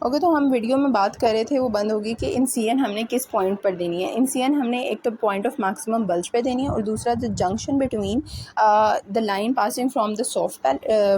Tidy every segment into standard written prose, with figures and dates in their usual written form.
Okay, तो हम video में बात कर रहे थे वो बंद होगी कि इंसियन हमने किस पॉइंट पर देनी है। इंसियन हमने एक तो पॉइंट ऑफ मैक्सिमम बल्ज पे देनी है और दूसरा the junction between the line passing from the soft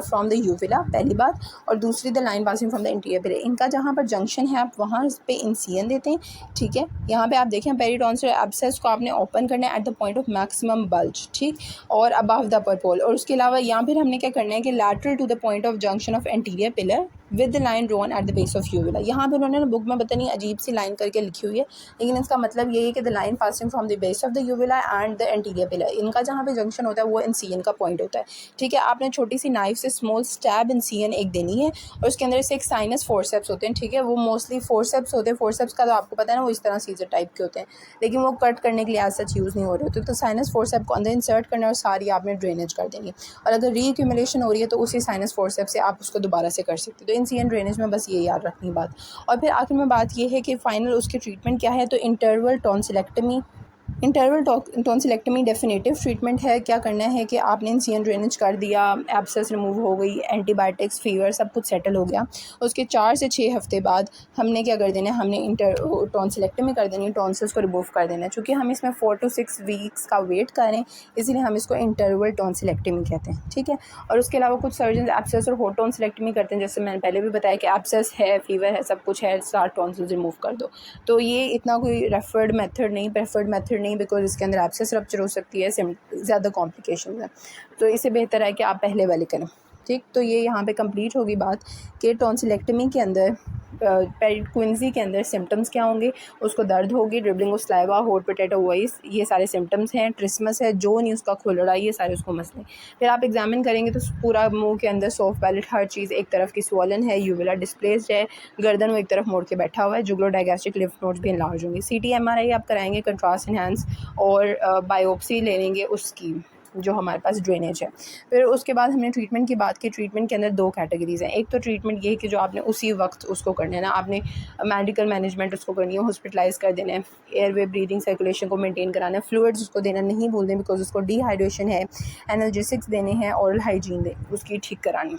from the uvula, पहली बात, और दूसरी the line passing from the interior pillar. इनका जहाँ पर जंक्शन है आप वहाँ पे इंसियन देते हैं, ठीक है। यहाँ पे आप देखें पेरिटॉन्सिल एब्सेस को आपने ओपन करना है at the point of maximum bulge, ठीक, और अबव द अपर पोल। और उसके अलावा यहाँ पर हमने क्या करना है कि lateral to the point of junction of anterior pillar with the line drawn at the base of uvula. यहाँ पे उन्होंने बुक में पता नहीं अजीब सी लाइन करके लिखी हुई है, लेकिन इसका मतलब यही है कि the line passing from the base of the uvula and the anterior pillar. इनका जहाँ पे जंक्शन होता है वो इंसियन का पॉइंट होता है, ठीक है। आपने छोटी सी नाइफ से स्मॉल स्टैब इंसियन एक देनी है और उसके अंदर से एक साइनस फोर्सेप्स होते हैं, ठीक है। वो मोस्टली फोर्सेप्स होते हैं, फोर्सेप्स का तो आपको पता है ना, वो इस तरह सीजर टाइप के होते हैं, लेकिन वो कट करने के लिए एज सच यूज़ नहीं हो रहे होते। तो साइनस फोर्सेप को अंदर इंसर्ट करना और सारी आपने ड्रेनेज कर देनी है, और अगर रीएक्यूमुलेशन हो रही है तो उसी साइनस फोर्सेप से आप उसको दोबारा से कर सकते हो। तो इंसियन ड्रेनेज में बस ये याद रखनी बात। और फिर आखिर में बात ये है कि फाइनल उसकी ट्रीटमेंट क्या है। तो interval tonsillectomy, interval tonsillectomy definitive treatment है। क्या करना है कि आपने इंसियन ड्रेनेज कर दिया, एब्सेस रिमूव हो गई, एंटीबायोटिक्स, फीवर सब कुछ सेटल हो गया, उसके 4 से 6 हफ्ते बाद हमने क्या कर देना है, हमने टॉन्सिलेक्टमी कर देनी है, टॉन्सिल्स को रिमूव कर देना है। चूँकि हम इसमें 4 to 6 वीक्स का वेट करें, इसीलिए हम इसको इंटरवल टॉन्सिलेक्टमी कहते हैं, ठीक है। और उसके अलावा कुछ सर्जन एब्सेस और हॉट टॉन्सिलेक्टमी करते हैं, जैसे मैंने पहले भी बताया कि एब्सेस है, फीवर है, सब कुछ है, सारे टॉन्सिल्स रिमूव कर दो। तो ये इतना कोई रेफर्ड मेथड नहीं, प्रेफर्ड मेथड नहीं, बिकॉज इसके अंदर एब्सेस रप्चर हो सकती है, ज़्यादा कॉम्प्लिकेशन है। तो इससे बेहतर है कि आप पहले वाले करें, ठीक। तो ये यहाँ पे कंप्लीट होगी बात कि टॉन्सिलेक्टमी के अंदर क्विंसी के अंदर सिम्टम्स क्या होंगे। उसको दर्द होगी, dribbling of saliva, hot potato voice, ये सारे सिम्टम्स हैं। ट्रिस्मस है, जो नहीं उसका खुलड़ा, ये सारे उसको मसले। फिर आप एग्जामिन करेंगे तो पूरा मुंह के अंदर सॉफ्ट पैलेट, हर चीज़ एक तरफ की स्वॉलन है, यूविला डिस्प्लेस्ड है, गर्दन वो एक तरफ मोड़ के बैठा हुआ है, जुगलो डायगैस्ट्रिक लिम्फ नोड्स भी एनलार्ज होंगे। CT MRI आप कराएंगे, कंट्रास्ट इनहेंस, और बायोप्सी ले लेंगे उसकी जो हमारे पास ड्रेनेज है। फिर उसके बाद हमने ट्रीटमेंट की बात की। ट्रीटमेंट के अंदर 2 कैटेगरीज़ हैं। एक तो ट्रीटमेंट ये है कि जो आपने उसी वक्त उसको करना है ना, आपने मेडिकल मैनेजमेंट उसको करनी है, हॉस्पिटलाइज कर देना है, एयरवे ब्रीदिंग सर्कुलेशन को मेंटेन कराना है, फ्लूइड्स उसको देना नहीं भूल दें बिकॉज उसको डिहाइड्रेशन है, एनाल्जेसिक्स देने हैं, ऑरल हाइजीन उसकी ठीक करानी।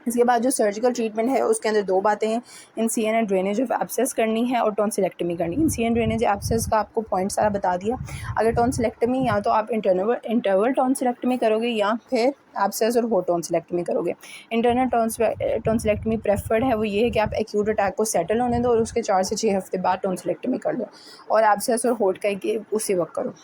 इसके बाद जो सर्जिकल ट्रीटमेंट है उसके अंदर 2 बातें हैं, इंसियन एंड ड्रेनेज ऑफ एब्सेस करनी है और टॉन्सिलेक्टमी करनी है। इंसियन ड्रेनेज एब्सेस का आपको पॉइंट सारा बता दिया। अगर टॉन्सिलेक्टमी, या तो आप इंटरवल टॉन्सिलेक्टमी करोगे या फिर एब्सेस और हॉट टॉन्सिलेक्टमी करोगे। इंटरनल टॉन्सिलेक्टमी प्रेफर्ड है, वो ये है कि आप एक्यूट अटैक को सेटल होने दो और उसके 4 से 6 हफ्ते बाद टॉन्सिलेक्टमी कर लो, और एब्सेस और हॉट का उसी वक्त करो।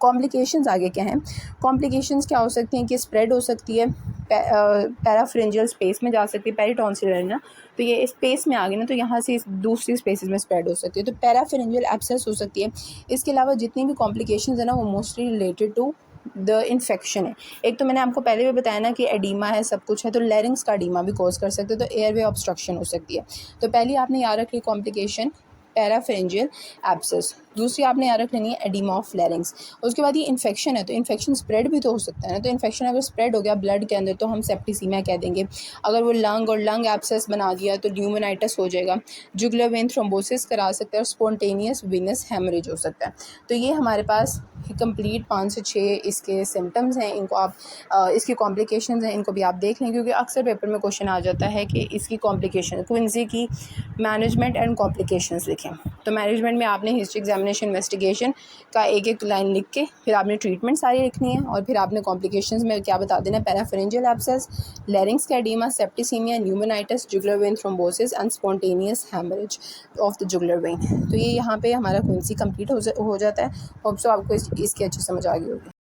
कॉम्प्लिकेशंस आगे क्या हैं। कॉम्प्लिकेशंस क्या हो सकती हैं कि स्प्रेड हो सकती है, पैराफ्रिंजियल स्पेस में जा सकती है, पेरिटॉन्सिल है ना, तो ये स्पेस में आ गई ना, तो यहाँ से दूसरी स्पेसेस में स्प्रेड हो सकती है, तो पैराफ्रिंजियल एब्सेस हो सकती है। इसके अलावा जितनी भी कॉम्प्लिकेशंस है ना, वो mostly related to the infection है। एक तो मैंने आपको पहले भी बताया ना कि एडीमा है, सब कुछ है, तो लैरिंग्स का एडीमा भी कॉज कर सकते हैं, तो एयरवे ऑब्स्ट्रक्शन हो सकती है। तो पहली आपने याद रखी कॉम्प्लिकेशन पैराफेरेंजियल एब्सेस, दूसरी आपने याद रख लेनी है एडिमा ऑफ लैरिंग्स। उसके बाद ये इन्फेक्शन है, तो इन्फेक्शन स्प्रेड भी तो हो सकता है ना, तो इन्फेक्शन अगर स्प्रेड हो गया ब्लड के अंदर तो हम सेप्टिसीमिया कह देंगे। अगर वो लंग और लंग एब्सेस बना दिया तो न्यूमोनाइटिस हो जाएगा, जुगुलर वेन थ्रोम्बोसिस करा सकता है और स्पॉन्टेनियस वीनस हेमरेज हो सकता है। तो ये हमारे पास कंप्लीट 5 से 6 इसके सिम्टम्स हैं। इनको आप इसकी कॉम्प्लिकेशंस हैं, इनको भी आप देख लें, क्योंकि अक्सर पेपर में क्वेश्चन आ जाता है कि इसकी कॉम्प्लिकेशन, क्विंसी की मैनेजमेंट एंड कॉम्प्लिकेशंस लिखें। तो मैनेजमेंट में आपने हिस्ट्री एग्जामिनेशन इन्वेस्टिगेशन का एक लाइन लिख के फिर आपने ट्रीटमेंट सारी लिखनी है, और फिर आपने कॉम्प्लिकेशंस में क्या बता देना, पैराफेरेंजियल एब्सेस, लैरिंग्स का oedema, septicaemia, pneumonitis, jugular vein thrombosis and spontaneous haemorrhage of the jugular vein. तो ये यहाँ पे हमारा क्विंसी कंप्लीट हो जाता है। होप सो आपको इसकी अच्छी समझ आ गई होगी।